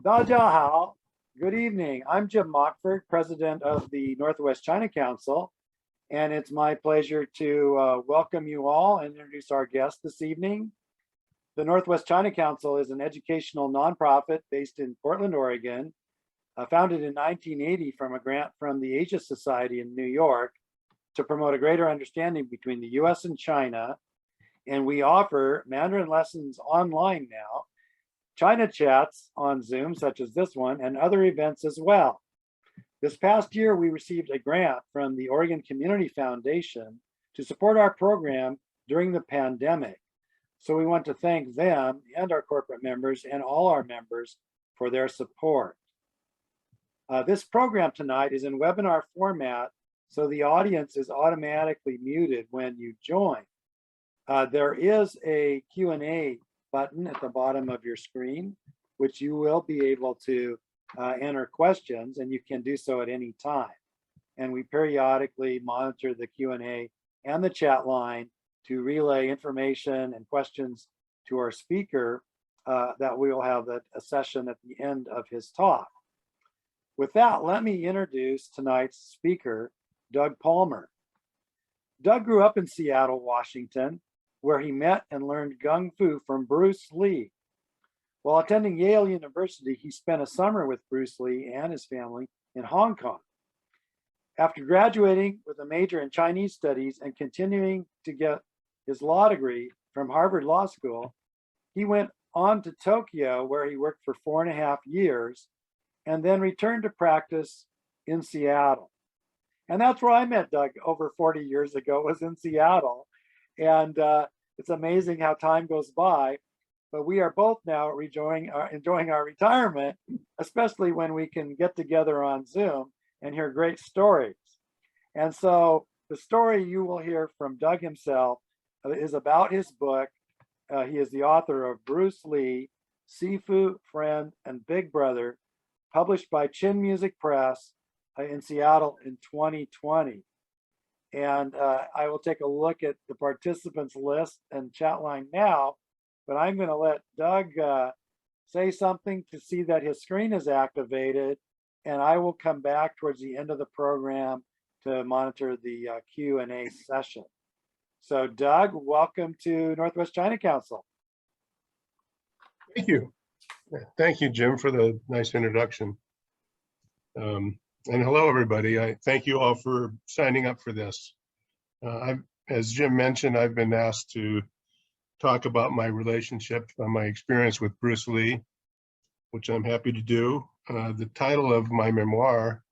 Dajahao. Good evening. I'm Jim Mockford, president of the Northwest China Council, and it's my pleasure to welcome you all and introduce our guest this evening. The Northwest China Council is an educational nonprofit based in Portland, Oregon, founded in 1980 from a grant from the Asia Society in New York to promote a greater understanding between the US and China. And we offer Mandarin lessons online now, China chats on Zoom, such as this one, and other events as well. This past year, we received a grant from the Oregon Community Foundation to support our program during the pandemic. So we want to thank them and our corporate members and all our members for their support. This program tonight is in webinar format, so the audience is automatically muted when you join. There is a Q&A button at the bottom of your screen, which you will be able to enter questions, and you can do so at any time. And we periodically monitor the Q&A and the chat line to relay information and questions to our speaker that we will have a session at the end of his talk. With that, let me introduce tonight's speaker, Doug Palmer. Doug grew up in Seattle, Washington, where he met and learned Kung Fu from Bruce Lee. While attending Yale University, he spent a summer with Bruce Lee and his family in Hong Kong. After graduating with a major in Chinese studies and continuing to get his law degree from Harvard Law School, he went on to Tokyo, where he worked for 4.5 years, and then returned to practice in Seattle. And that's where I met Doug over 40 years ago, was in Seattle. And it's amazing how time goes by, but we are both now enjoying our retirement, especially when we can get together on Zoom and hear great stories. And so the story you will hear from Doug himself is about his book. He is the author of Bruce Lee, Sifu, Friend, and Big Brother, published by Chin Music Press in Seattle in 2020. And I will take a look at the participants list and chat line now, but I'm going to let Doug say something to see that his screen is activated, and I will come back towards the end of the program to monitor the Q&A session. So Doug, welcome to Northwest China Council. Thank you. Thank you, Jim, for the nice introduction. And hello, everybody. I thank you all for signing up for this. As Jim mentioned, I've been asked to talk about my relationship, my experience with Bruce Lee, which I'm happy to do. The title of my memoir,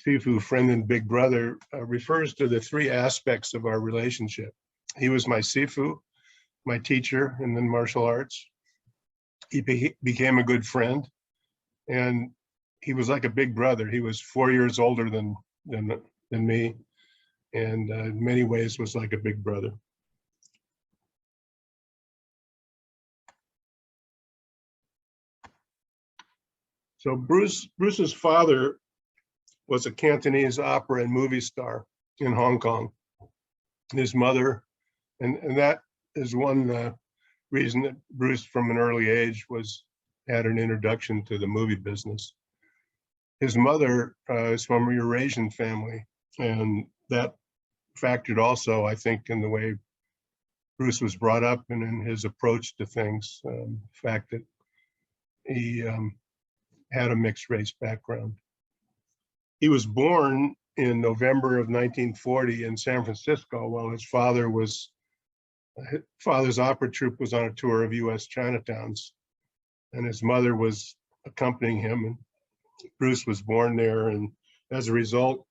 Sifu, Friend, and Big Brother, refers to the 3 aspects of our relationship. He was my Sifu, my teacher in the martial arts. He became a good friend, and he was like a big brother. He was 4 years older than me, and in many ways was like a big brother. So Bruce's father was a Cantonese opera and movie star in Hong Kong. His mother, and that is one reason that Bruce from an early age had an introduction to the movie business. His mother is from a Eurasian family, and that factored also, I think, in the way Bruce was brought up and in his approach to things. The fact that he had a mixed race background. He was born in November of 1940 in San Francisco while his father's opera troupe was on a tour of US Chinatowns, and his mother was accompanying him, and Bruce was born there, and as a result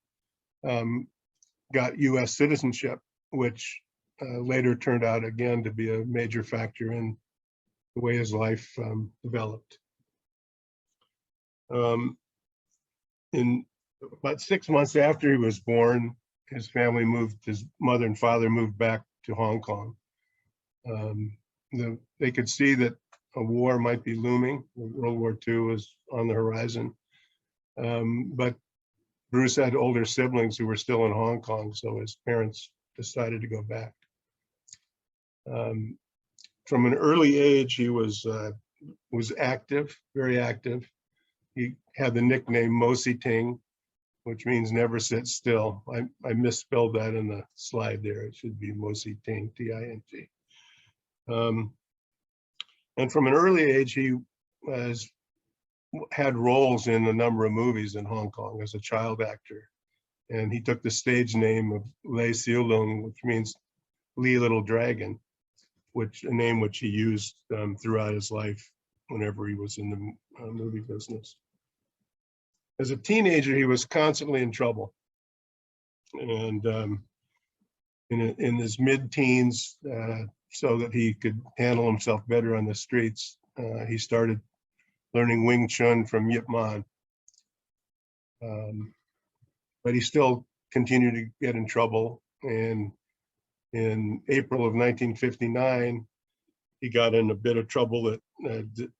got US citizenship, which later turned out again to be a major factor in the way his life developed. In about 6 months after he was born, his mother and father moved back to Hong Kong. They could see that a war might be looming. World War II was on the horizon. But Bruce had older siblings who were still in Hong Kong, so his parents decided to go back. from an early age, he was active, very active. He had the nickname Mo Si Ting, which means never sit still. I misspelled that in the slide there. It should be Mo Si Ting, T-I-N-G. And from an early age, he had roles in a number of movies in Hong Kong as a child actor. And he took the stage name of Lei Xiulung, which means Lee Little Dragon, a name which he used throughout his life whenever he was in the movie business. As a teenager, he was constantly in trouble. And in his mid-teens, so that he could handle himself better on the streets, he started learning Wing Chun from Yip Man. But he still continued to get in trouble. And in April of 1959, he got in a bit of trouble that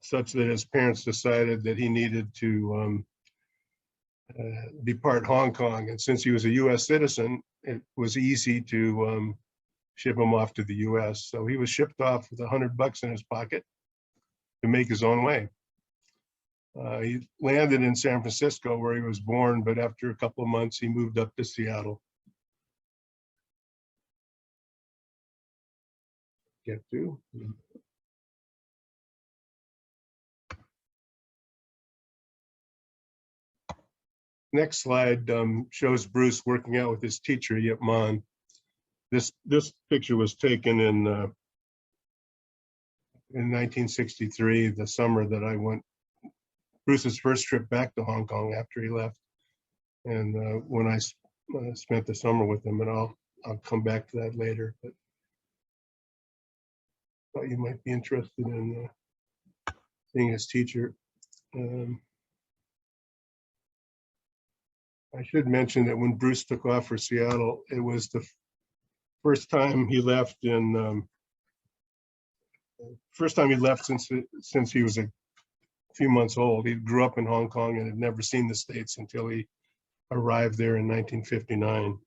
such that his parents decided that he needed to depart Hong Kong. And since he was a US citizen, it was easy to ship him off to the US. So he was shipped off with $100 in his pocket to make his own way. He landed in San Francisco where he was born, but after a couple of months, he moved up to Seattle. Get to. Next slide shows Bruce working out with his teacher, Yip Man. This picture was taken in 1963, the summer that I went, Bruce's first trip back to Hong Kong after he left. And when I spent the summer with him, and I'll come back to that later, but thought you might be interested in seeing his teacher. I should mention that when Bruce took off for Seattle, it was the first time he left since he was a few months old. He grew up in Hong Kong and had never seen the States until he arrived there in 1959.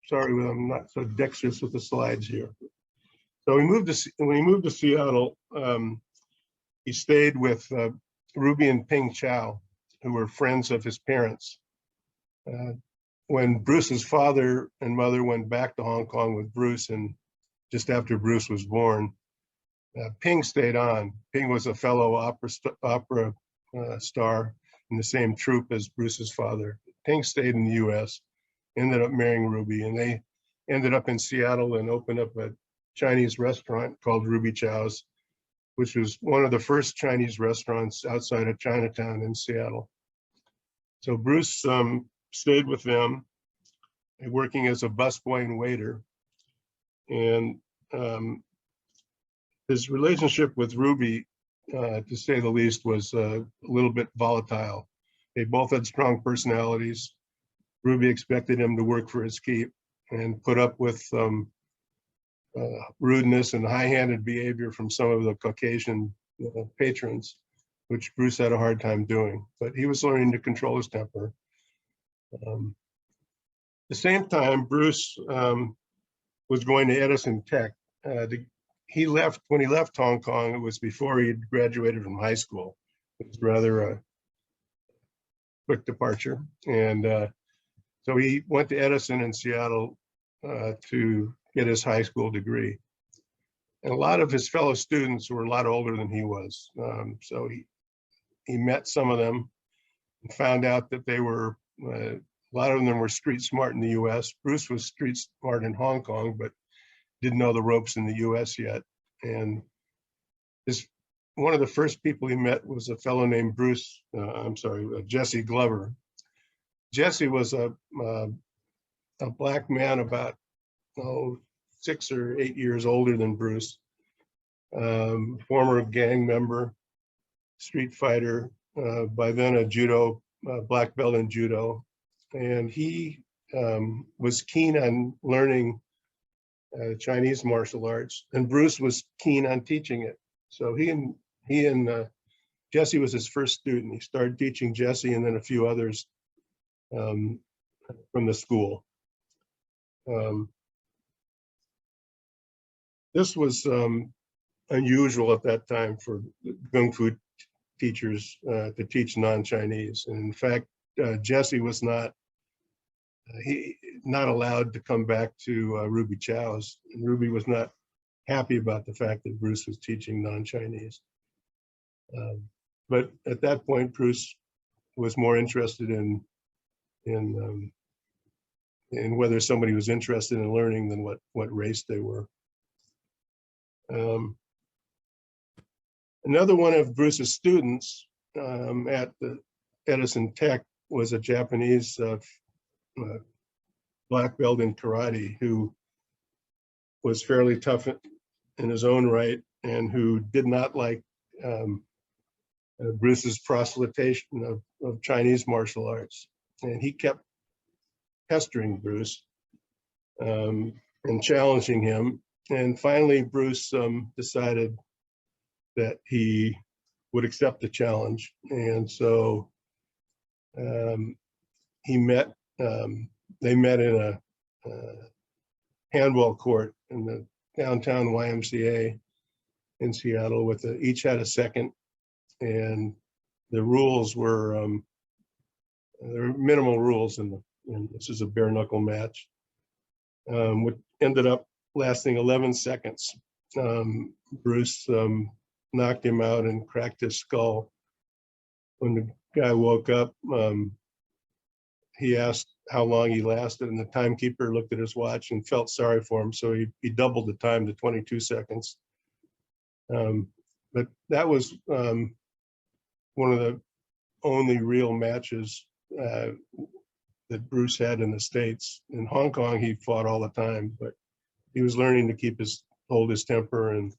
Sorry, I'm not so dexterous with the slides here. So when he moved to Seattle, he stayed with Ruby and Ping Chow, who were friends of his parents. When Bruce's father and mother went back to Hong Kong with Bruce, and just after Bruce was born, Ping stayed on. Ping was a fellow opera star in the same troupe as Bruce's father. Ping stayed in the US, ended up marrying Ruby, and they ended up in Seattle and opened up a Chinese restaurant called Ruby Chow's, which was one of the first Chinese restaurants outside of Chinatown in Seattle. So Bruce stayed with them, working as a busboy and waiter. And his relationship with Ruby, to say the least, was a little bit volatile. They both had strong personalities. Ruby expected him to work for his keep and put up with rudeness and high-handed behavior from some of the Caucasian patrons, which Bruce had a hard time doing, but he was learning to control his temper. At the same time, Bruce was going to Edison Tech. When he left Hong Kong, it was before he had graduated from high school. It was rather a quick departure. And so he went to Edison in Seattle to get his high school degree. And a lot of his fellow students were a lot older than he was. So he met some of them and found out that they were, a lot of them were street smart in the US. Bruce was street smart in Hong Kong, but didn't know the ropes in the US yet. And one of the first people he met was a fellow named Jesse Glover. Jesse was a black man about 6 or 8 years older than Bruce, former gang member, street fighter, by then a black belt in judo. And he was keen on learning Chinese martial arts, and Bruce was keen on teaching it. So he and Jesse was his first student. He started teaching Jesse and then a few others from the school. This was unusual at that time for Kung Fu teachers to teach non-Chinese. And in fact, Jesse was not allowed to come back to Ruby Chow's. And Ruby was not happy about the fact that Bruce was teaching non-Chinese. But at that point, Bruce was more interested in whether somebody was interested in learning than what race they were. Another one of Bruce's students at the Edison Tech was a Japanese black belt in karate who was fairly tough in his own right and who did not like Bruce's proselytization of Chinese martial arts. And he kept pestering Bruce and challenging him. And finally, Bruce decided that he would accept the challenge. And so they met in a handball court in the downtown YMCA in Seattle each had a second. And the rules were, there were minimal rules and this is a bare knuckle match, which ended up lasting 11 seconds. Bruce knocked him out and cracked his skull. When the guy woke up, he asked how long he lasted, and the timekeeper looked at his watch and felt sorry for him, so he doubled the time to 22 seconds. But that was one of the only real matches that Bruce had in the States. In Hong Kong, he fought all the time, but he was learning to hold his temper and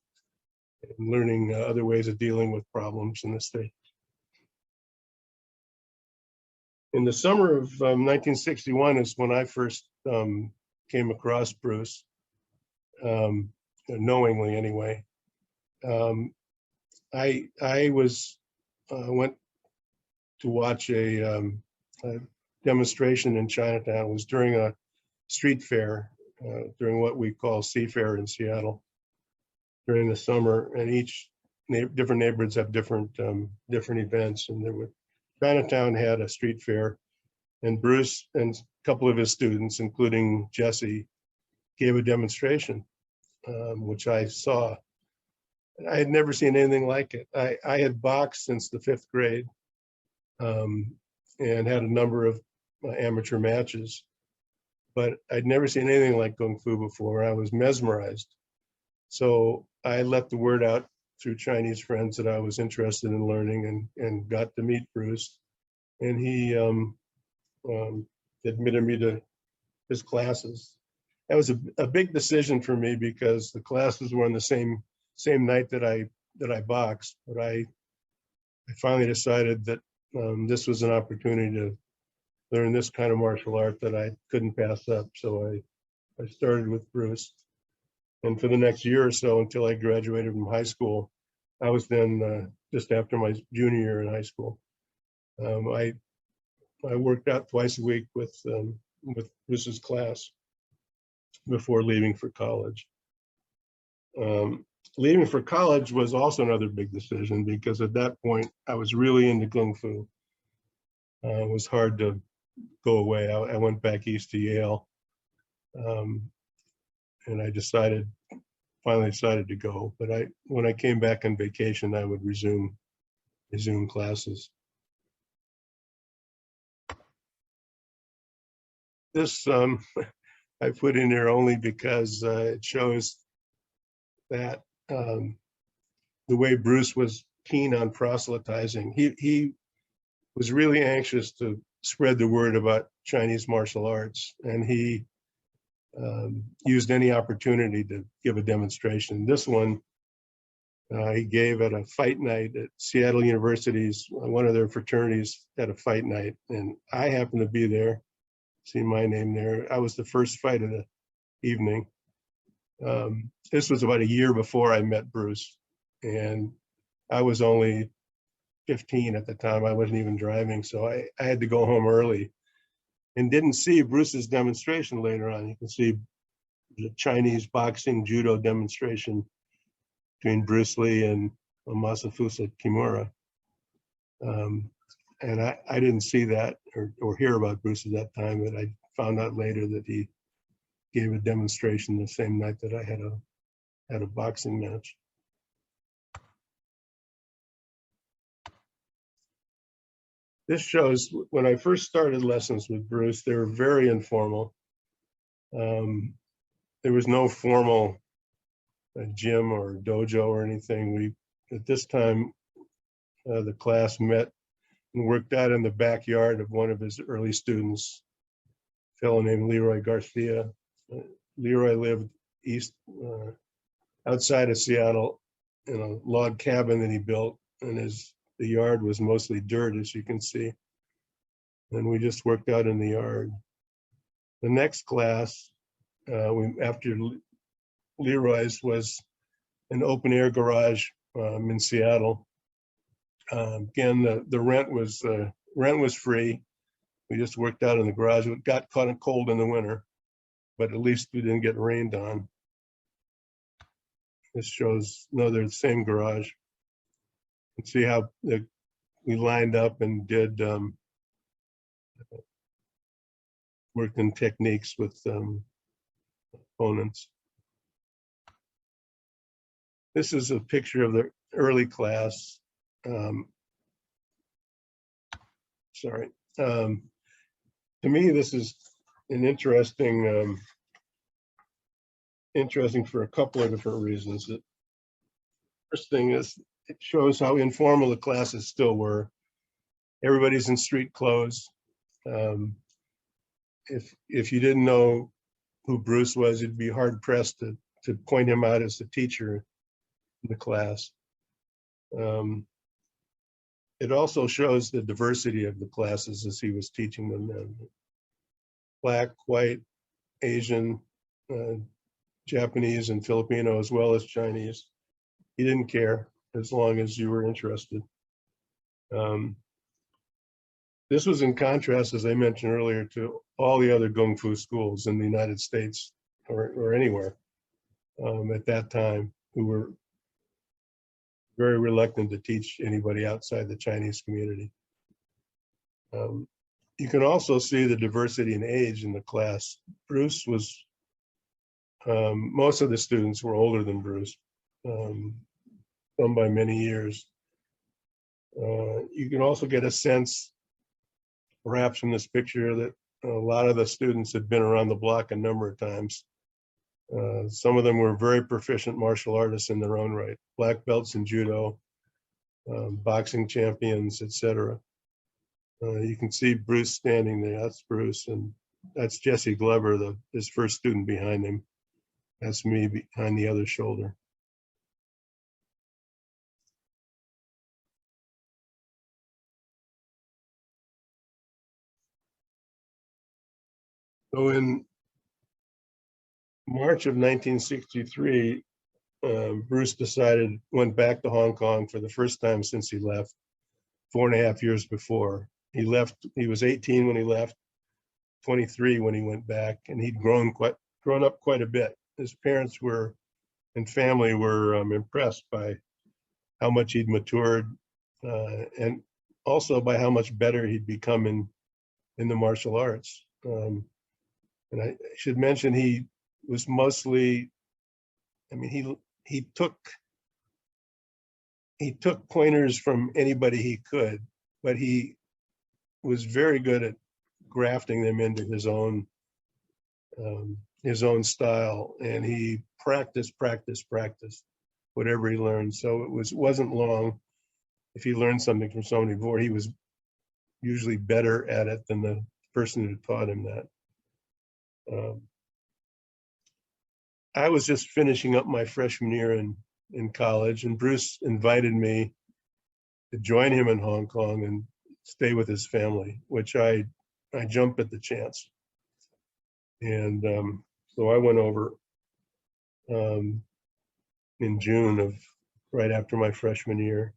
learning other ways of dealing with problems in the States. In the summer of 1961 is when I first came across Bruce, knowingly anyway. I went to watch a demonstration in Chinatown. It was during a street fair, during what we call Seafair in Seattle, during the summer, and each different neighborhoods have different events. And Chinatown had a street fair, and Bruce and a couple of his students, including Jesse, gave a demonstration, which I saw. I had never seen anything like it. I had boxed since the 5th grade and had a number of amateur matches, but I'd never seen anything like Kung Fu before. I was mesmerized. So I let the word out through Chinese friends that I was interested in learning and got to meet Bruce. And he admitted me to his classes. That was a big decision for me because the classes were on the same night that I boxed, but I finally decided that this was an opportunity to learn this kind of martial art that I couldn't pass up. So I started with Bruce. And for the next year or so, until I graduated from high school, I was then just after my junior year in high school. I worked out twice a week with Bruce's class before leaving for college. Leaving for college was also another big decision because at that point I was really into Kung Fu. It was hard to go away. I went back east to Yale, and I finally decided to go. But when I came back on vacation, I would resume classes. This I put in there only because it shows that the way Bruce was keen on proselytizing. He was really anxious to spread the word about Chinese martial arts, and he used any opportunity to give a demonstration. This one he gave at a fight night at Seattle University's, one of their fraternities had a fight night, and I happened to be there. See my name there. I was the first fight of the evening. This was about a year before I met Bruce, and I was only 15 at the time. I wasn't even driving, so I had to go home early and didn't see Bruce's demonstration later on. You can see the Chinese boxing judo demonstration between Bruce Lee and Masafusa Kimura. And I didn't see that or hear about Bruce at that time, but I found out later that he gave a demonstration the same night that I had a boxing match. This shows when I first started lessons with Bruce, they were very informal. There was no formal gym or dojo or anything. At this time, the class met and worked out in the backyard of one of his early students, a fellow named Leroy Garcia. Leroy lived outside of Seattle in a log cabin that he built, and the yard was mostly dirt, as you can see. And we just worked out in the yard. The next class, after Leroy's, was an open air garage in Seattle. Again, the rent was free. We just worked out in the garage. It got kind of cold in the winter, but at least we didn't get rained on. This shows another same garage. You can see how we lined up and did worked in techniques with opponents. This is a picture of the early class. Sorry. To me, this is an interesting for a couple of different reasons. The first thing is it shows how informal the classes still were. Everybody's in street clothes. If you didn't know who Bruce was, you'd be hard pressed to point him out as the teacher in the class. It also shows the diversity of the classes as he was teaching them then. Black, white, Asian, Japanese, and Filipino, as well as Chinese. He didn't care as long as you were interested. This was in contrast, as I mentioned earlier, to all the other Kung Fu schools in the United States or anywhere at that time, who were very reluctant to teach anybody outside the Chinese community. You can also see the diversity in age in the class. Bruce was, most of the students were older than Bruce, some by many years. You can also get a sense, perhaps from this picture, that a lot of the students had been around the block a number of times. Some of them were very proficient martial artists in their own right, black belts in judo, boxing champions, etc. You can see Bruce standing there. That's Bruce, and that's Jesse Glover, his first student behind him. That's me behind the other shoulder. So in March of 1963, Bruce went back to Hong Kong for the first time since he left 4.5 years before. He left, he was 18 when he left, 23 when he went back, and he'd grown up quite a bit. His parents and family were impressed by how much he'd matured, and also by how much better he'd become in the martial arts. And I should mention he was mostly, I mean, he took pointers from anybody he could, but he was very good at grafting them into his own style, and he practiced whatever he learned. So it wasn't long if he learned something from somebody before, he was usually better at it than the person who taught him that. I was just finishing up my freshman year in college, and Bruce invited me to join him in Hong Kong and stay with his family, which I jumped at the chance. And so I went over in June right after my freshman year.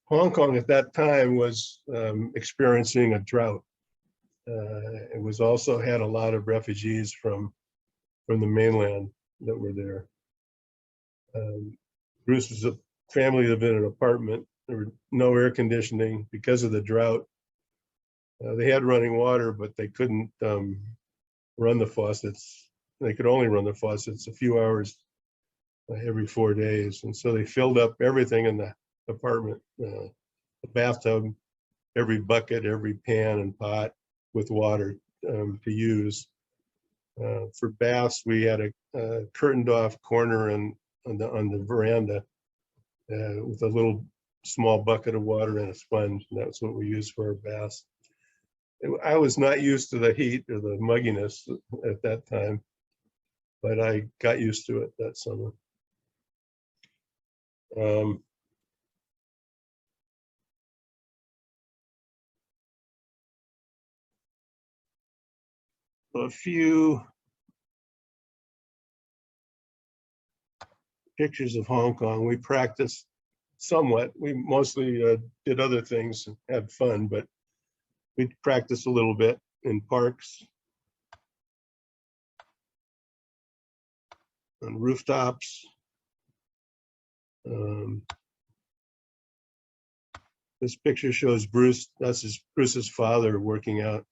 Hong Kong at that time was experiencing a drought. It was also had a lot of refugees from from the mainland that were there. Bruce's family lived in an apartment. There were no air conditioning because of the drought. They had running water, but they couldn't run the faucets. They could only run the faucets a few hours every 4 days. And so they filled up everything in the apartment, the bathtub, every bucket, every pan and pot with water to use. For baths, we had a curtained off corner on the veranda with a little small bucket of water and a sponge, and that's what we used for our baths. I was not used to the heat or the mugginess at that time, but I got used to it that summer. A few pictures of Hong Kong. We practiced somewhat. We mostly did other things and had fun, but we practiced a little bit in parks, on rooftops. This picture shows Bruce. That's Bruce's father working out.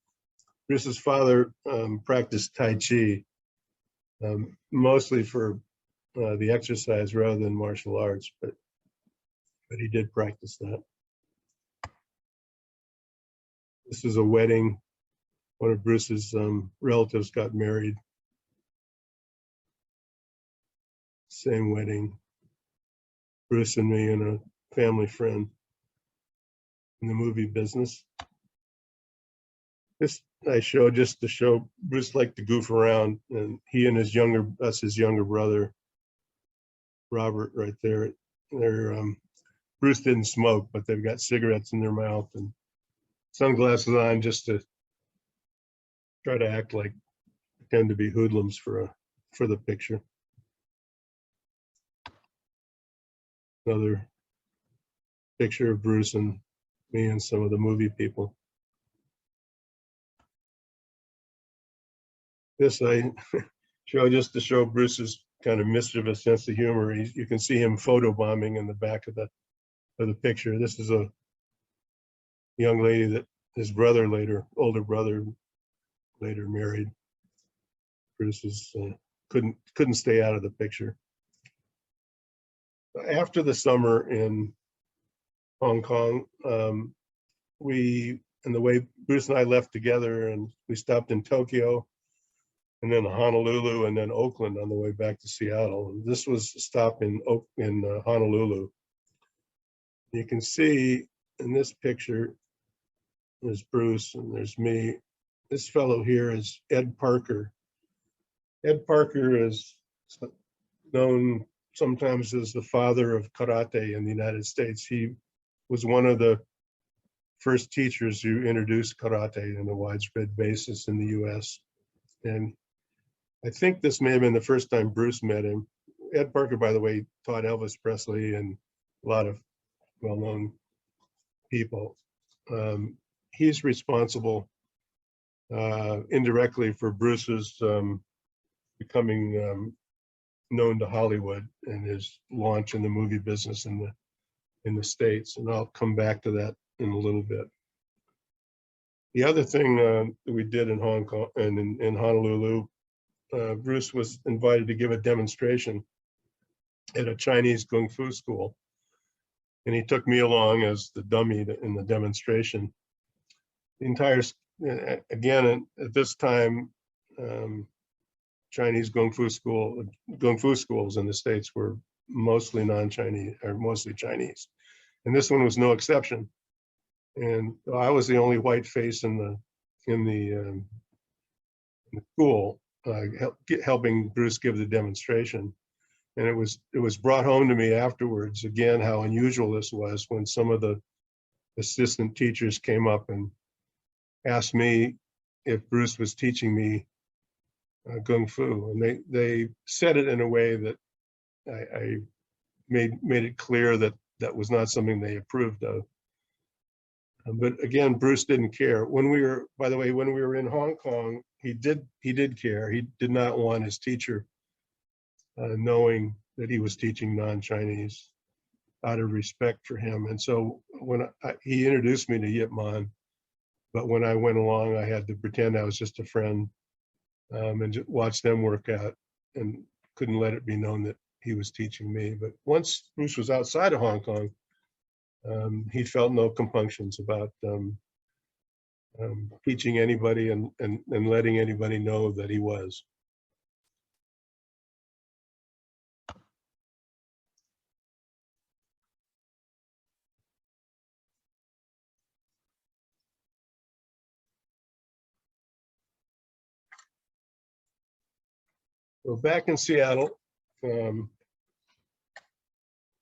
Bruce's father practiced Tai Chi, mostly for the exercise rather than martial arts, but he did practice that. This is a wedding. One of Bruce's relatives got married. Same wedding. Bruce and me and a family friend in the movie business. This I show just to show Bruce liked to goof around, and he and his younger brother, Robert, right there. Bruce didn't smoke, but they've got cigarettes in their mouth and sunglasses on just to try to act like pretend to be hoodlums for the picture. Another picture of Bruce and me and some of the movie people. This I show just to show Bruce's kind of mischievous sense of humor. You can see him photobombing in the back of the picture. This is a young lady that his older brother later married. Bruce couldn't stay out of the picture. After the summer in Hong Kong, and the way Bruce and I left together, and we stopped in Tokyo, and then Honolulu, and then Oakland on the way back to Seattle. And this was a stop in Honolulu. You can see in this picture, there's Bruce and there's me. This fellow here is Ed Parker. Ed Parker is known sometimes as the father of karate in the United States. He was one of the first teachers who introduced karate on a widespread basis in the US. And I think this may have been the first time Bruce met him. Ed Parker, by the way, taught Elvis Presley and a lot of well-known people. He's responsible indirectly for Bruce's becoming known to Hollywood and his launch in the movie business in the States. And I'll come back to that in a little bit. The other thing that we did in Hong Kong and in Honolulu, Bruce was invited to give a demonstration at a Chinese Kung Fu school. And he took me along as the dummy in the demonstration. The entire, again, at this time, Chinese Kung Fu schools in the States were mostly non-Chinese or mostly Chinese. And this one was no exception. And I was the only white face in the school helping Bruce give the demonstration. And it was brought home to me afterwards, again, how unusual this was when some of the assistant teachers came up and asked me if Bruce was teaching me Kung Fu. And they said it in a way that I made it clear that that was not something they approved of. But again, Bruce didn't care. By the way, when we were in Hong Kong, he did care. He did not want his teacher knowing that he was teaching non-Chinese out of respect for him. And so when he introduced me to Yip Man, but when I went along, I had to pretend I was just a friend and just watch them work out, and couldn't let it be known that he was teaching me. But once Bruce was outside of Hong Kong, he felt no compunctions about teaching anybody and letting anybody know that he was. So back in Seattle,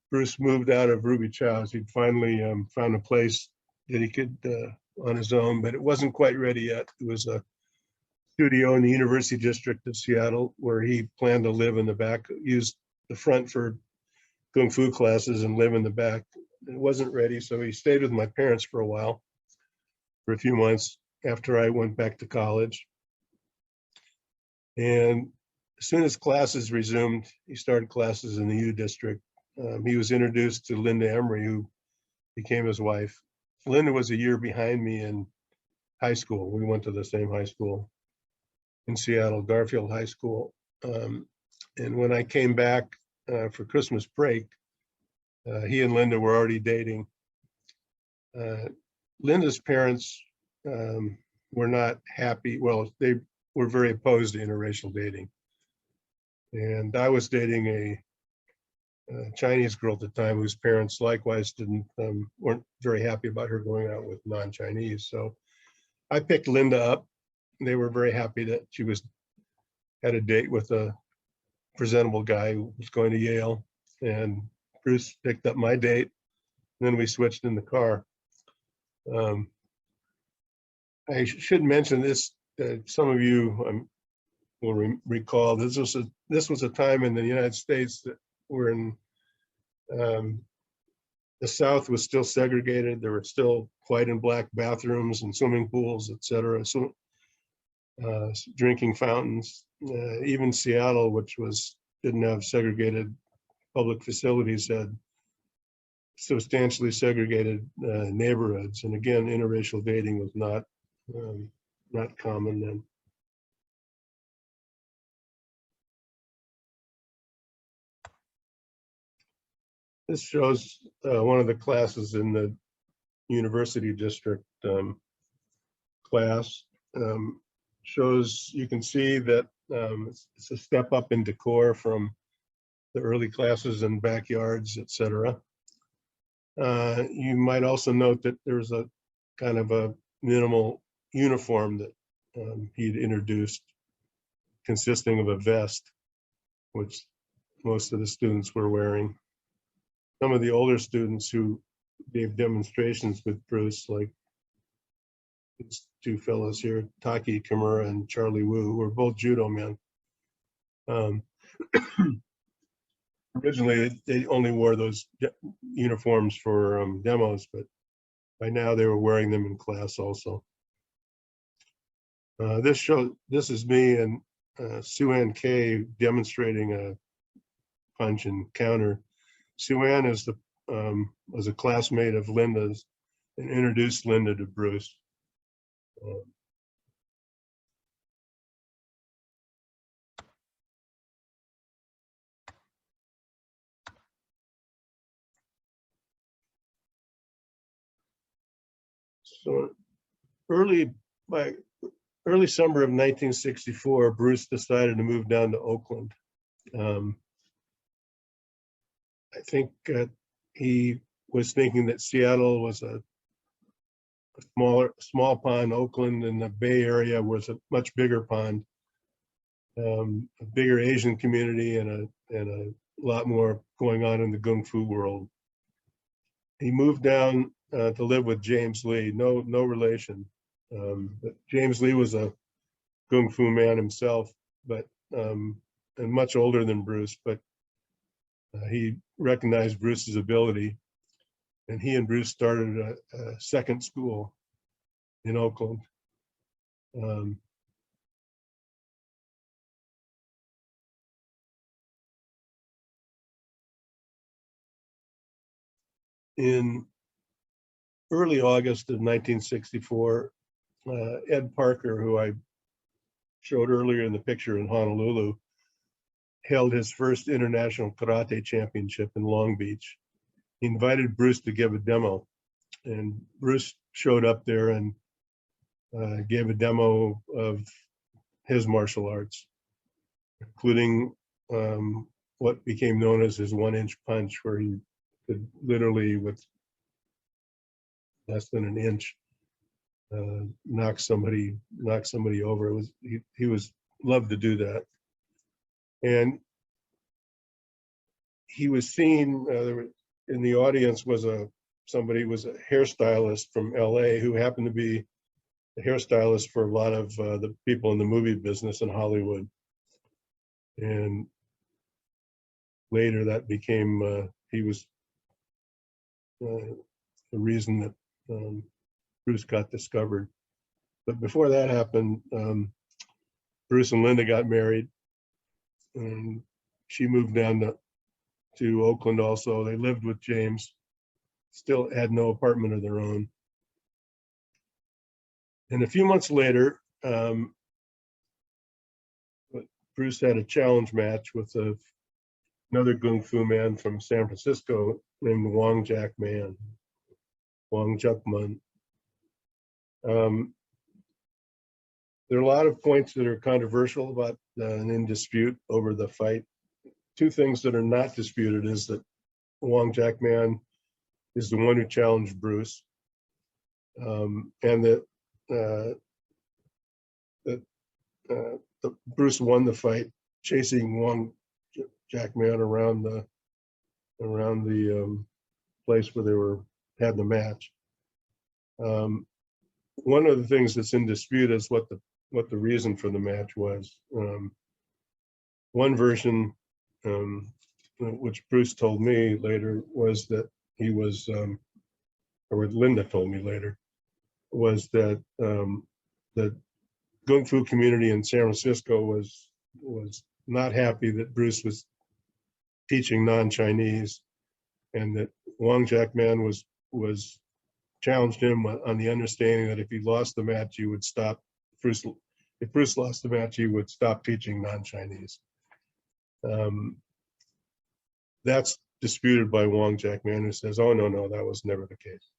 Bruce moved out of Ruby Chow's. He'd finally found a place that he could on his own, but it wasn't quite ready yet. It was a studio in the University District of Seattle where he planned to live in the back, use the front for Kung Fu classes and live in the back. It wasn't ready, so he stayed with my parents for a while, for a few months after I went back to college. And as soon as classes resumed, he started classes in the U District. He was introduced to Linda Emery, who became his wife. Linda was a year behind me in high school. We went to the same high school in Seattle, Garfield High School. And when I came back for Christmas break, he and Linda were already dating. Linda's parents were not happy. Well, they were very opposed to interracial dating. And I was dating a Chinese girl at the time whose parents likewise weren't very happy about her going out with non-Chinese. So I picked Linda up. They were very happy that she had a date with a presentable guy who was going to Yale, and Bruce picked up my date, and then we switched in the car. I should mention this, some of you will recall, this was a time in the United States that were in, the South was still segregated. There were still white and black bathrooms and swimming pools, etc. So drinking fountains. Even Seattle, which didn't have segregated public facilities, had substantially segregated neighborhoods. And again, interracial dating was not common then. This shows one of the classes in the University District class. Shows, you can see that it's a step up in decor from the early classes in backyards, etc. You might also note that there's a kind of a minimal uniform that he'd introduced, consisting of a vest, which most of the students were wearing. Some of the older students who gave demonstrations with Bruce, like these two fellows here, Taki Kimura and Charlie Wu, were both judo men. Originally, they only wore those uniforms for demos, but by now they were wearing them in class also. This is me and Sue-Ann Kay demonstrating a punch and counter. Sue-Ann was a classmate of Linda's and introduced Linda to Bruce. So by early summer of 1964, Bruce decided to move down to Oakland. I think he was thinking that Seattle was a small pond. Oakland and the Bay Area was a much bigger pond, a bigger Asian community, and a lot more going on in the Kung Fu world. He moved down to live with James Lee, no relation. But James Lee was a Kung Fu man himself, but and much older than Bruce, but he recognized Bruce's ability, and he and Bruce started a second school in Oakland. in early August of 1964, Ed Parker, who I showed earlier in the picture in Honolulu, held his first international karate championship in Long Beach. He invited Bruce to give a demo, and Bruce showed up there and gave a demo of his martial arts, including what became known as his 1-inch punch, where he could literally, with less than an inch, knock somebody over. It was he was loved to do that, and he was seen. In the audience was somebody was a hairstylist from LA who happened to be a hairstylist for a lot of the people in the movie business in Hollywood, and later that became he was the reason that Bruce got discovered. But before that happened, Bruce and Linda got married, and she moved down to Oakland also. They lived with James, still had no apartment of their own. And a few months later, Bruce had a challenge match with another Kung Fu man from San Francisco named Wong Jack Man, Wong Juk Man. There are a lot of points that are controversial about and in dispute over the fight. Two things that are not disputed is that Wong Jack Man is the one who challenged Bruce, and that Bruce won the fight, chasing Wong Jack Man around the place where they had the match. One of the things that's in dispute is what the reason for the match was. One version, which Bruce told me later, was that he was, or what Linda told me later, was that the Kung Fu community in San Francisco was not happy that Bruce was teaching non-Chinese, and that Wong Jack Man was challenged him on the understanding that if he lost the match, he would stop. If Bruce lost the match, he would stop teaching non-Chinese. That's disputed by Wong Jack Man, who says, "Oh no, that was never the case."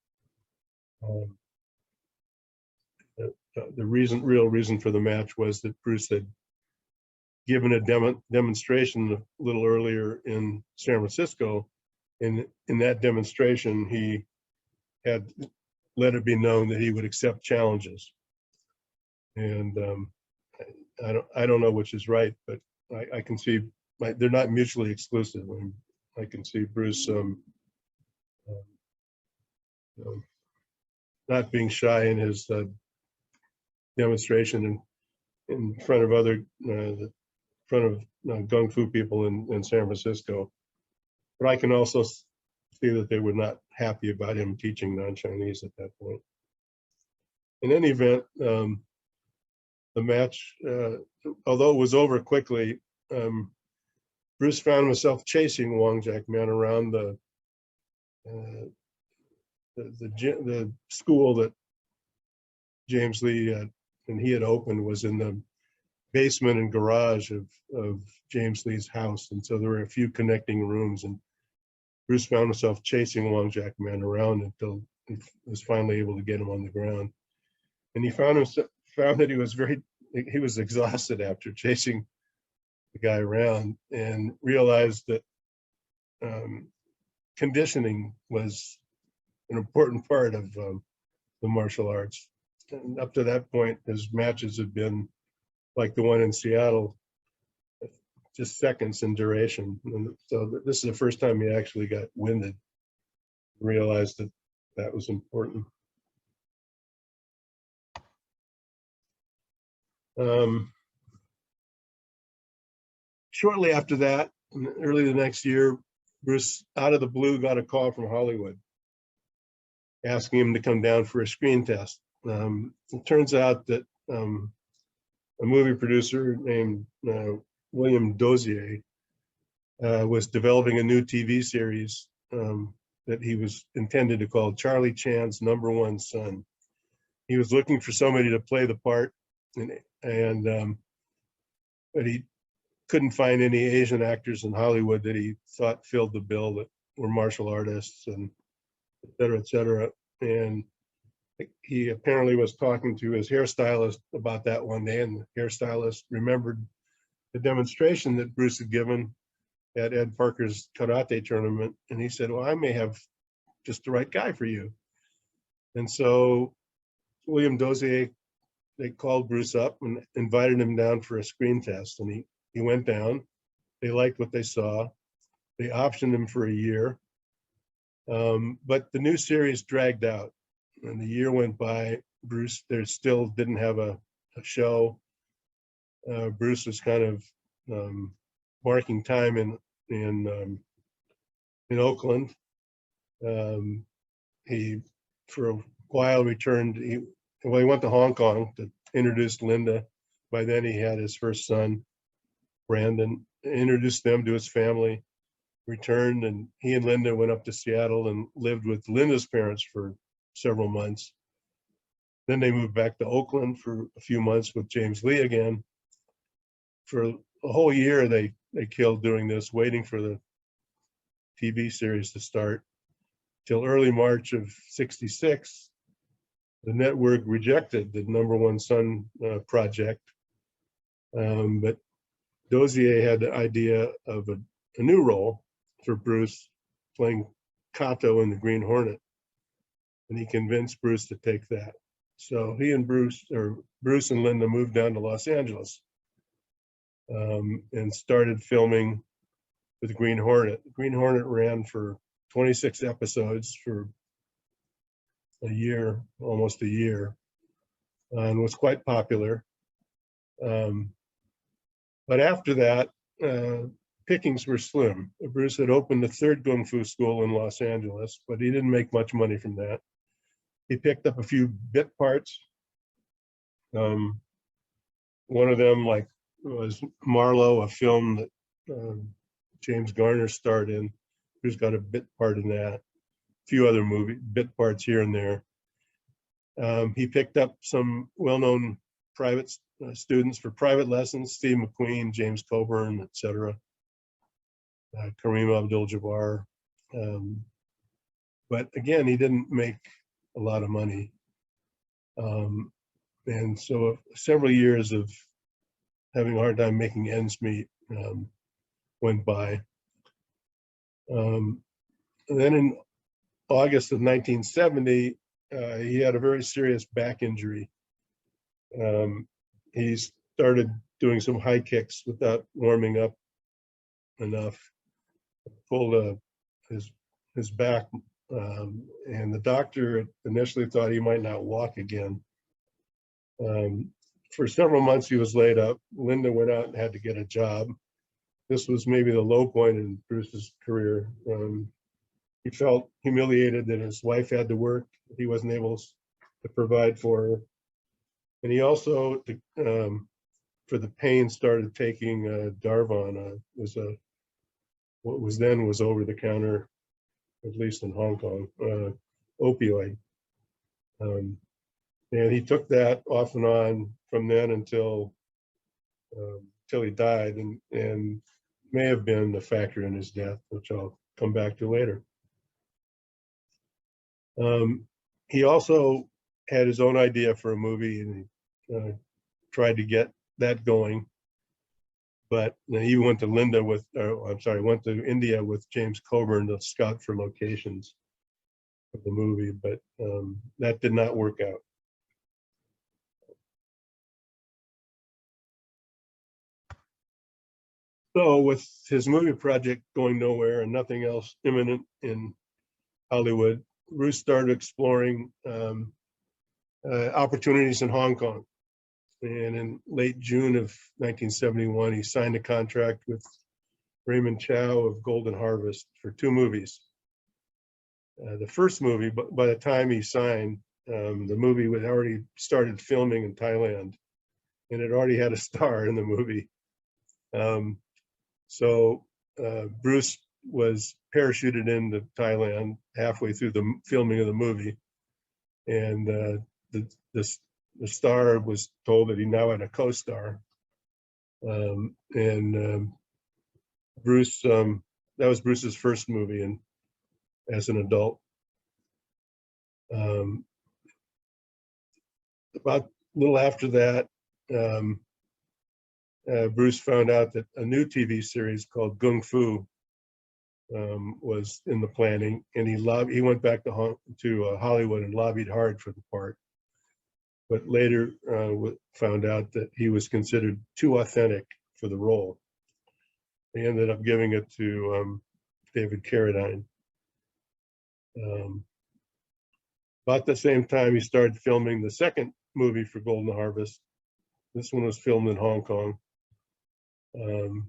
The real reason for the match was that Bruce had given a demonstration a little earlier in San Francisco. In that demonstration, he had let it be known that he would accept challenges. And I don't know which is right, but I can see they're not mutually exclusive. I can see Bruce not being shy in his demonstration in front of Kung Fu people in San Francisco. But I can also see that they were not happy about him teaching non-Chinese at that point. In any event, the match, although it was over quickly, Bruce found himself chasing Wong Jack Man around the school that James Lee and he had opened was in the basement and garage of James Lee's house, and so there were a few connecting rooms, and Bruce found himself chasing Wong Jack Man around until he was finally able to get him on the ground. And he found that he was exhausted after chasing the guy around, and realized that conditioning was an important part of the martial arts. And up to that point, his matches had been like the one in Seattle, just seconds in duration. And so this is the first time he actually got winded, realized that was important. Shortly after that, early the next year, Bruce, out of the blue, got a call from Hollywood asking him to come down for a screen test. It turns out that a movie producer named William Dozier was developing a new TV series that he was intended to call Charlie Chan's number one son. He was looking for somebody to play the part, but he couldn't find any Asian actors in Hollywood that he thought filled the bill, that were martial artists and et cetera, et cetera. And he apparently was talking to his hairstylist about that one day, and the hairstylist remembered the demonstration that Bruce had given at Ed Parker's karate tournament. And he said, well, I may have just the right guy for you. And so William Dozier, they called Bruce up and invited him down for a screen test. And he went down. They liked what they saw. They optioned him for a year. But the new series dragged out. And the year went by. Bruce, there still didn't have a show. Bruce was kind of marking time in Oakland. He, for a while, returned. He went to Hong Kong to introduce Linda. By then, he had his first son, Brandon. Introduced them to his family. Returned, and he and Linda went up to Seattle and lived with Linda's parents for several months. Then they moved back to Oakland for a few months with James Lee again. For a whole year, they killed doing this, waiting for the TV series to start. Till early March of '66, the network rejected the number one son project. But Dozier had the idea of a new role for Bruce, playing Kato in the Green Hornet. And he convinced Bruce to take that. So he and Bruce and Linda moved down to Los Angeles and started filming with the Green Hornet. The Green Hornet ran for 26 episodes for a year, almost a year, and was quite popular. But after that, pickings were slim. Bruce had opened the third Kung Fu school in Los Angeles, but he didn't make much money from that. He picked up a few bit parts. One of them was Marlowe, a film that James Garner starred in. Bruce got a bit part in that. A few other bit parts here and there. He picked up some well-known private students for private lessons, Steve McQueen, James Coburn, etc. Kareem Abdul-Jabbar. But again, he didn't make a lot of money. And so several years of having a hard time making ends meet went by. And then in August of 1970, he had a very serious back injury. He started doing some high kicks without warming up enough, pulled his back, and the doctor initially thought he might not walk again. For several months, he was laid up. Linda went out and had to get a job. This was maybe the low point in Bruce's career. He felt humiliated that his wife had to work. He wasn't able to provide for her. And he also, for the pain, started taking Darvon. What was then was over-the-counter, at least in Hong Kong, opioid. And he took that off and on from then until he died, and may have been a factor in his death, which I'll come back to later. He also had his own idea for a movie, and he tried to get that going. But he went to went to India with James Coburn to scout for locations of the movie, but that did not work out. So with his movie project going nowhere and nothing else imminent in Hollywood, Bruce started exploring opportunities in Hong Kong. And in late June of 1971, he signed a contract with Raymond Chow of Golden Harvest for 2 movies. The first movie, by the time he signed, the movie had already started filming in Thailand, and it already had a star in the movie. So Bruce was parachuted into Thailand halfway through the filming of the movie, and the star was told that he now had a co-star, and Bruce, that was Bruce's first movie, and as an adult. About a little after that, Bruce found out that a new TV series called Gung Fu was in the planning, and he went back to Hollywood and lobbied hard for the part, but later found out that he was considered too authentic for the role. They ended up giving it to David Carradine. About the same time, he started filming the second movie for Golden Harvest. This one was filmed in Hong Kong. And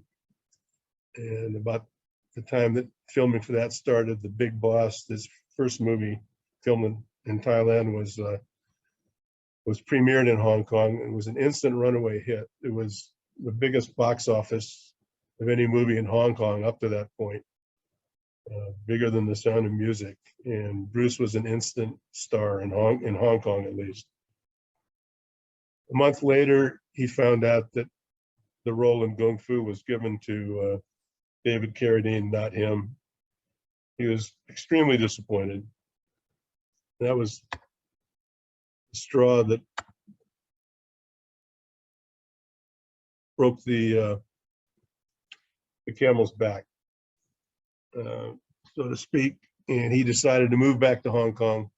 about the time that filming for that started, The Big Boss, this first movie filmed in Thailand, was premiered in Hong Kong. It was an instant runaway hit. It was the biggest box office of any movie in Hong Kong up to that point, bigger than The Sound of Music. And Bruce was an instant star in Hong Kong, at least. A month later, he found out that the role in Gung Fu was given to David Carradine, not him. He was extremely disappointed. That was the straw that broke the camel's back, so to speak. And he decided to move back to Hong Kong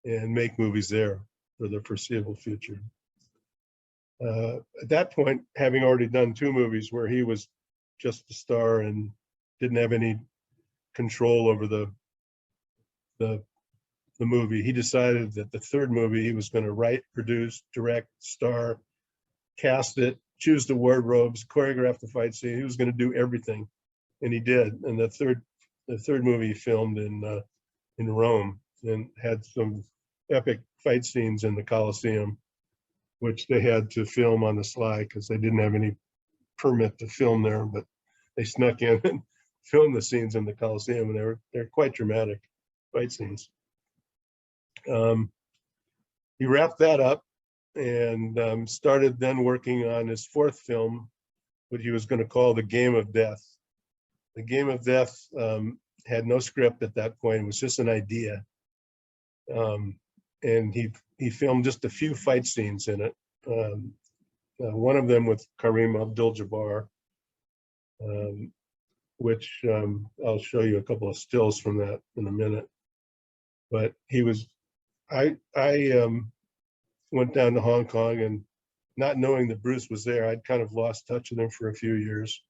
and make movies there for the foreseeable future. At that point, having already done 2 movies where he was just the star and didn't have any control over the movie, he decided that the third movie he was going to write, produce, direct, star, cast it, choose the wardrobes, choreograph the fight scene. He was going to do everything, and he did. And the third movie he filmed in Rome, and had some epic fight scenes in the Colosseum, which they had to film on the sly because they didn't have any permit to film there, but they snuck in and filmed the scenes in the Colosseum, and they're quite dramatic fight scenes. He wrapped that up and started then working on his 4th film, what he was going to call The Game of Death. The Game of Death had no script at that point. It was just an idea. And he filmed just a few fight scenes in it. One of them with Kareem Abdul-Jabbar, which I'll show you a couple of stills from that in a minute. But I went down to Hong Kong, and not knowing that Bruce was there, I'd kind of lost touch with him for a few years.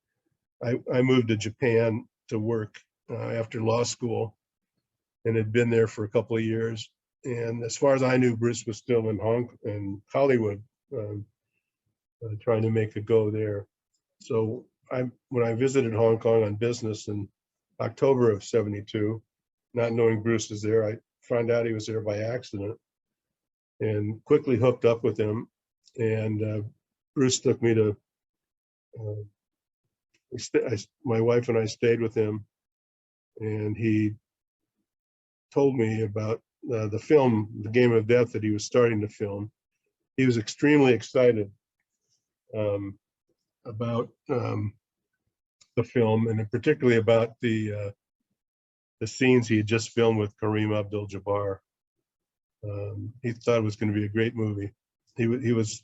I moved to Japan to work after law school, and had been there for a couple of years. And as far as I knew, Bruce was still in Hollywood, trying to make a go there. So when I visited Hong Kong on business in October of '72, not knowing Bruce was there, I found out he was there by accident, and quickly hooked up with him. And Bruce took me to, my wife and I stayed with him, and he told me about the film, The Game of Death, that he was starting to film. He was extremely excited about the film, and particularly about the scenes he had just filmed with Kareem Abdul-Jabbar. He thought it was going to be a great movie. He was,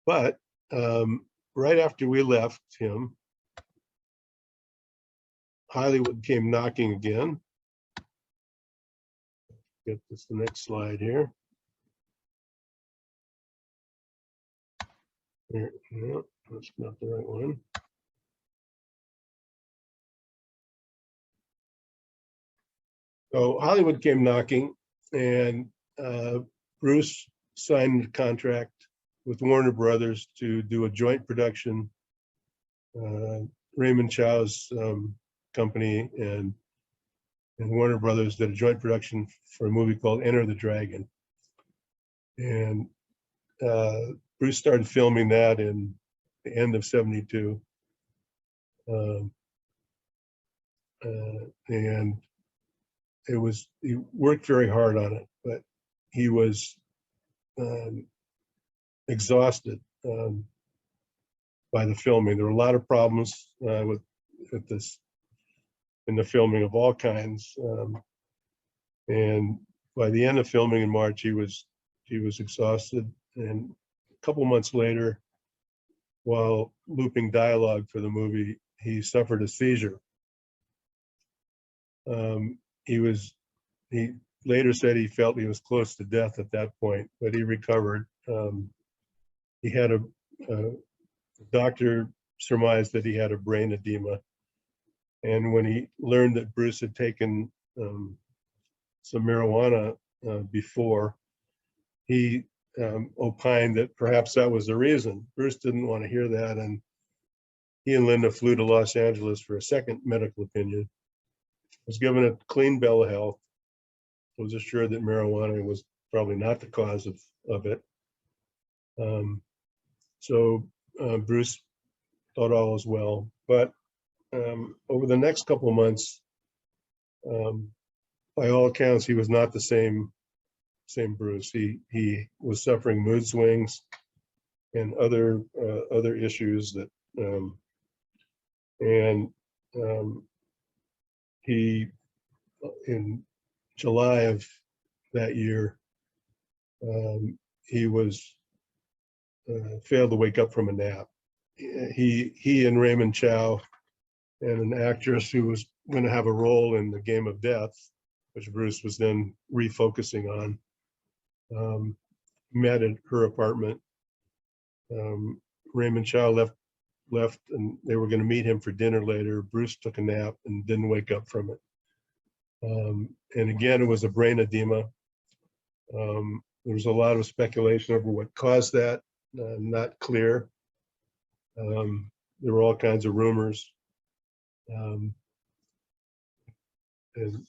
but right after we left him, Hollywood came knocking again. Get this, the next slide here. No, that's not the right one. So Hollywood came knocking, and Bruce signed a contract with Warner Brothers to do a joint production. Raymond Chow's company and Warner Brothers did a joint production for a movie called Enter the Dragon. And Bruce started filming that in the end of '72. and he worked very hard on it, but he was exhausted by the filming. There were a lot of problems with this in the filming of all kinds, and by the end of filming in March, he was exhausted. And a couple months later, while looping dialogue for the movie, he suffered a seizure. He later said he felt he was close to death at that point, but he recovered. He had a doctor surmised that he had a brain edema. And when he learned that Bruce had taken some marijuana before, he opined that perhaps that was the reason. Bruce didn't want to hear that, and he and Linda flew to Los Angeles for a second medical opinion. Was given a clean bill of health, was assured that marijuana was probably not the cause of it. So Bruce thought all was well, but over the next couple of months, by all accounts, he was not the same Bruce. He was suffering mood swings and other issues that, he, in July of that year, he was failed to wake up from a nap. He and Raymond Chow and an actress who was going to have a role in The Game of Death, which Bruce was then refocusing on, met at her apartment. Raymond Chow left and they were going to meet him for dinner later. Bruce took a nap and didn't wake up from it. And again, it was a brain edema. There was a lot of speculation over what caused that, not clear. There were all kinds of rumors.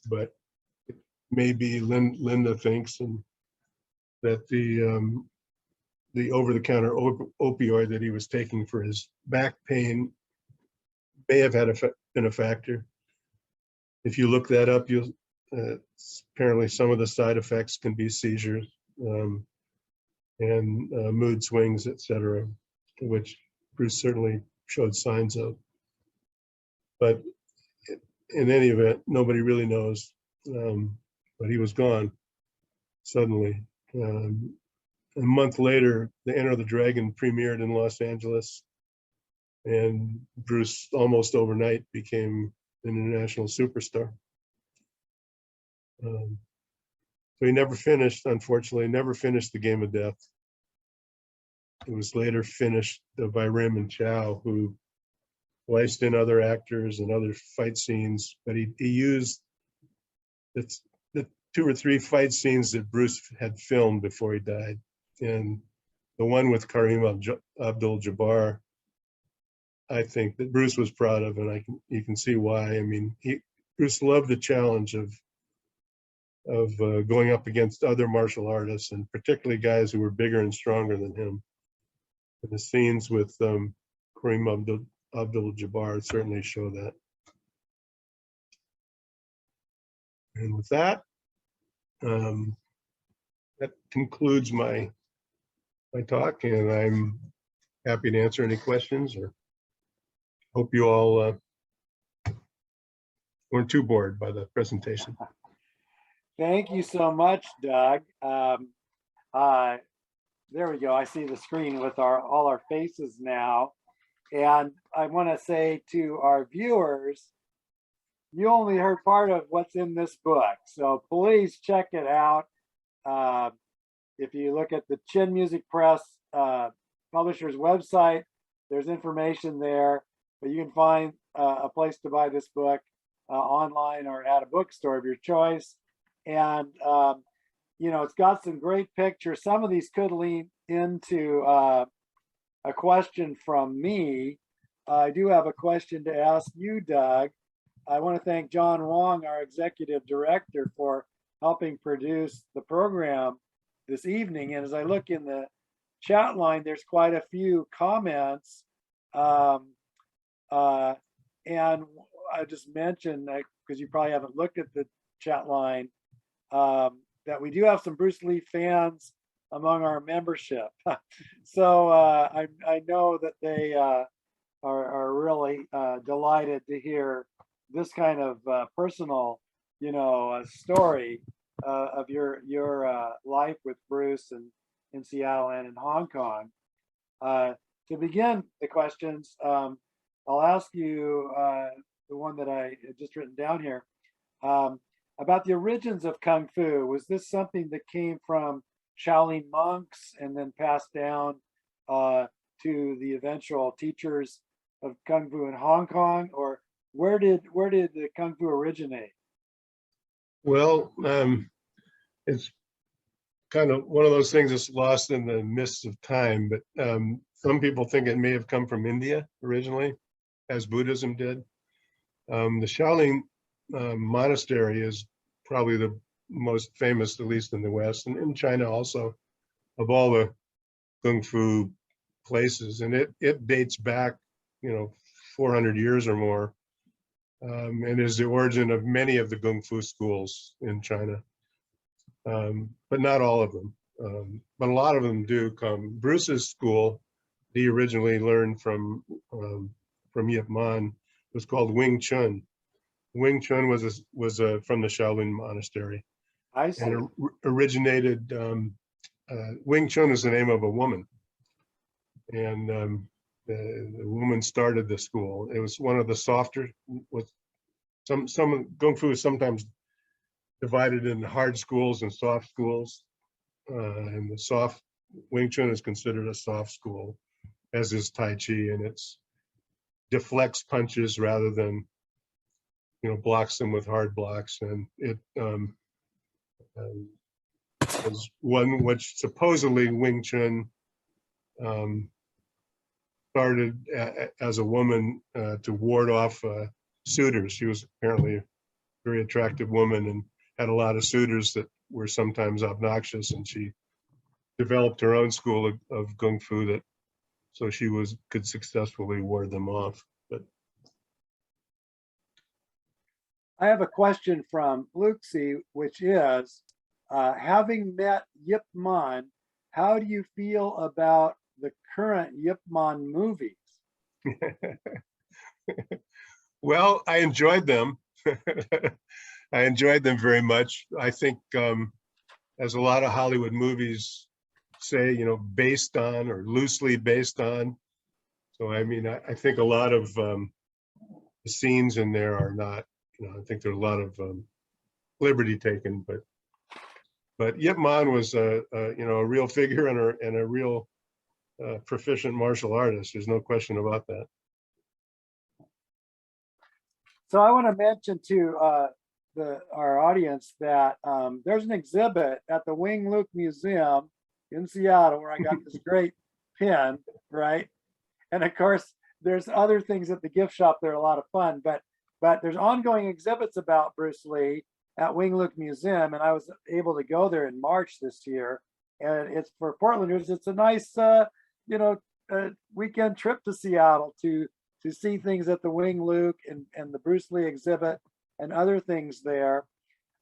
But maybe Linda thinks that the over-the-counter opioid that he was taking for his back pain may have been a factor. If you look that up, you'll apparently some of the side effects can be seizures and mood swings, etc., which Bruce certainly showed signs of. But in any event, nobody really knows. But he was gone suddenly. A month later, The Enter the Dragon premiered in Los Angeles, and Bruce almost overnight became an international superstar. So he never finished, unfortunately, never finished The Game of Death. It was later finished by Raymond Chow, who spliced in other actors and other fight scenes, but he used the 2 or 3 fight scenes that Bruce had filmed before he died. And the one with Kareem Abdul-Jabbar, I think that Bruce was proud of, and you can see why. I mean, Bruce loved the challenge of going up against other martial artists, and particularly guys who were bigger and stronger than him. And the scenes with Kareem Abdul-Jabbar certainly show that. And with that, that concludes my talk, and I'm happy to answer any questions, or hope you all weren't too bored by the presentation. Thank you so much, Doug. There we go. I see the screen with all our faces now. And I want to say to our viewers, you only heard part of what's in this book. So please check it out. If you look at the Chin Music Press publisher's website, there's information there, but you can find a place to buy this book online or at a bookstore of your choice. And, you know, it's got some great pictures. Some of these could lead into a question from me. I do have a question to ask you, Doug. I want to thank John Wong, our executive director, for helping produce the program this evening. And as I look in the chat line, there's quite a few comments. And I just mention that because you probably haven't looked at the chat line, that we do have some Bruce Lee fans among our membership. So I know that they are really delighted to hear this kind of personal, story of your life with Bruce and in Seattle and in Hong Kong. To begin the questions, I'll ask you the one that I had just written down here about the origins of Kung Fu. Was this something that came from Shaolin monks and then passed down to the eventual teachers of Kung Fu in Hong Kong, or where did the Kung Fu originate? Well, it's kind of one of those things that's lost in the mists of time, but some people think it may have come from India originally, as Buddhism did. The Shaolin monastery is probably the most famous, at least in the West, and in China also, of all the Kung Fu places. And it dates back, 400 years or more, and is the origin of many of the Kung Fu schools in China. But not all of them. But a lot of them do come. Bruce's school, he originally learned from Yip Man, was called Wing Chun. Wing Chun was from the Shaolin monastery. I see. And originated. Wing Chun is the name of a woman, and the woman started the school. It was one of the softer. With some Kung Fu is sometimes divided into hard schools and soft schools, and the soft Wing Chun is considered a soft school, as is Tai Chi, and it's deflects punches rather than blocks them with hard blocks. And it was one which supposedly Wing Chun started as a woman to ward off suitors. She was apparently a very attractive woman and had a lot of suitors that were sometimes obnoxious, and she developed her own school of Kung Fu so she could successfully ward them off. But I have a question from Luxie, which is, having met Yip Man, how do you feel about the current Yip Man movies? Well, I enjoyed them. I enjoyed them very much. I think, as a lot of Hollywood movies say, based on or loosely based on. So, I mean, I think a lot of the scenes in there are not, I think there's a lot of liberty taken, but Yip Man was a real figure and a real proficient martial artist. There's no question about that. So I want to mention to our audience that there's an exhibit at the Wing Luk Museum in Seattle where I got this great pin, right? And of course, there's other things at the gift shop that are a lot of fun, but there's ongoing exhibits about Bruce Lee at Wing Luk Museum, and I was able to go there in March this year. And it's for Portlanders. It's a nice, weekend trip to Seattle to see things at the Wing Luk and the Bruce Lee exhibit and other things there.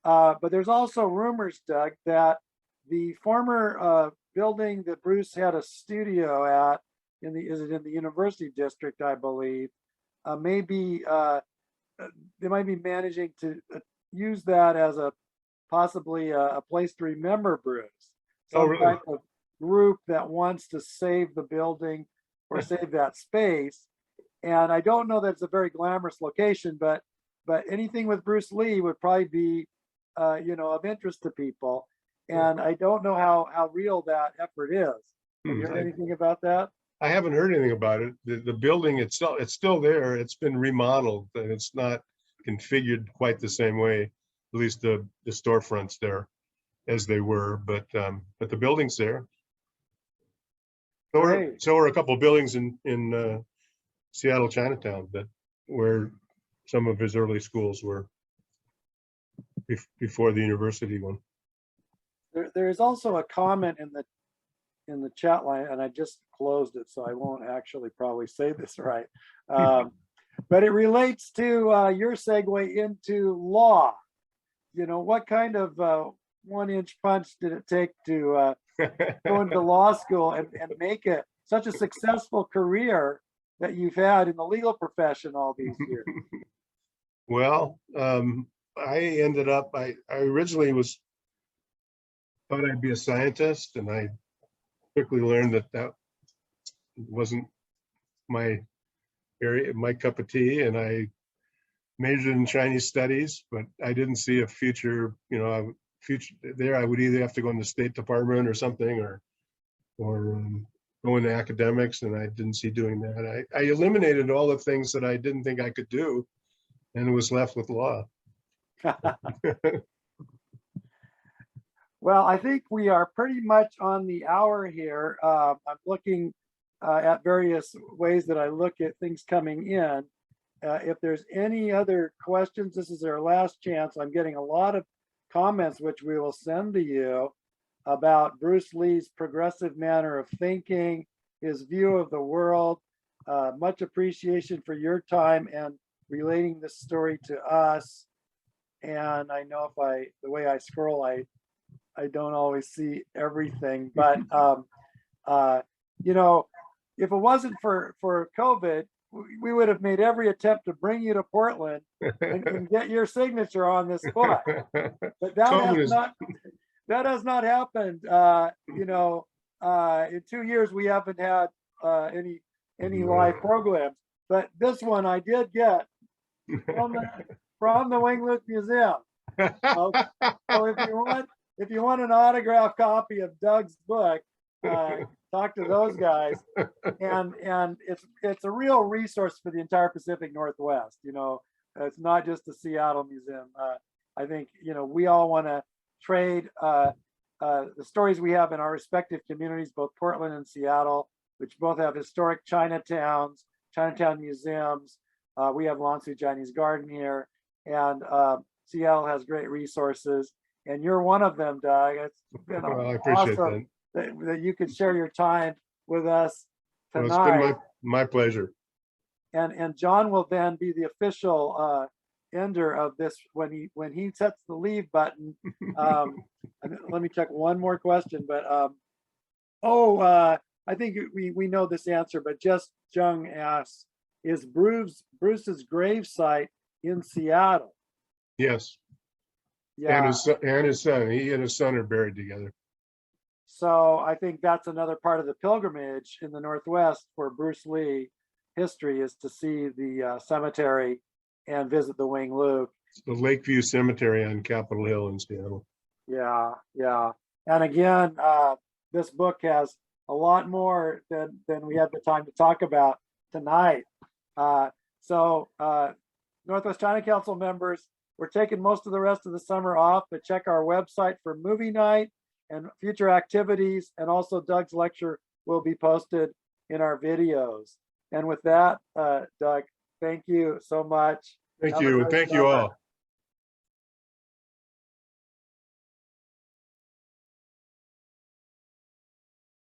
But there's also rumors, Doug, that the former building that Bruce had a studio at in the University District, I believe, they might be managing to use that as possibly a place to remember Bruce. Some really? type of group that wants to save the building or save that space. And I don't know that it's a very glamorous location, but anything with Bruce Lee would probably be, of interest to people. And I don't know how real that effort is. Have you heard anything about that? I haven't heard anything about it. The building itself, it's still there. It's been remodeled, and it's not configured quite the same way, at least the storefronts there as they were, but the building's there. So are a couple of buildings in Seattle Chinatown where some of his early schools were before the university one. There is also a comment in the chat line, and I just closed it, so I won't actually probably say this right. But it relates to your segue into law. You know, what kind of 1-inch punch did it take to go into law school and make it such a successful career that you've had in the legal profession all these years? Well, I ended up, I originally thought I'd be a scientist, and I quickly learned that that wasn't my area, my cup of tea, and I majored in Chinese studies, but I didn't see a future, future there. I would either have to go in the State Department or something, or go into academics, and I didn't see doing that. I eliminated all the things that I didn't think I could do, and was left with law. Well, I think we are pretty much on the hour here. I'm looking at various ways that I look at things coming in. If there's any other questions, this is our last chance. I'm getting a lot of comments, which we will send to you, about Bruce Lee's progressive manner of thinking, his view of the world. Much appreciation for your time and relating this story to us. And I know if the way I scroll, I don't always see everything, but you know, if it wasn't for COVID, we would have made every attempt to bring you to Portland and get your signature on this book. But that has not happened. You know, in 2 years we haven't had any live programs. But this one I did get from the Wing Luke Museum. So if you want an autographed copy of Doug's book, talk to those guys. And it's a real resource for the entire Pacific Northwest. You know, it's not just the Seattle Museum. I think, you know, we all want to trade the stories we have in our respective communities, both Portland and Seattle, which both have historic Chinatowns, Chinatown museums. We have Lan Su Chinese Garden here, and Seattle has great resources. And you're one of them, Doug. It's been well, I appreciate awesome that you could share your time with us tonight. Well, it's been my pleasure. And John will then be the official ender of this when he sets the leave button. Let me check one more question, but I think we know this answer, but Just Jung asks, is Bruce's grave site in Seattle? Yes. Yeah. And his son. He and his son are buried together. So I think that's another part of the pilgrimage in the Northwest for Bruce Lee history, is to see the cemetery and visit the Wing Luke. It's the Lakeview Cemetery on Capitol Hill in Seattle. Yeah, yeah. And again, this book has a lot more than we had the time to talk about tonight. So Northwest China Council members, we're taking most of the rest of the summer off, but check our website for movie night and future activities. And also Doug's lecture will be posted in our videos. And with that, Doug, thank you so much. Thank you. And thank you all.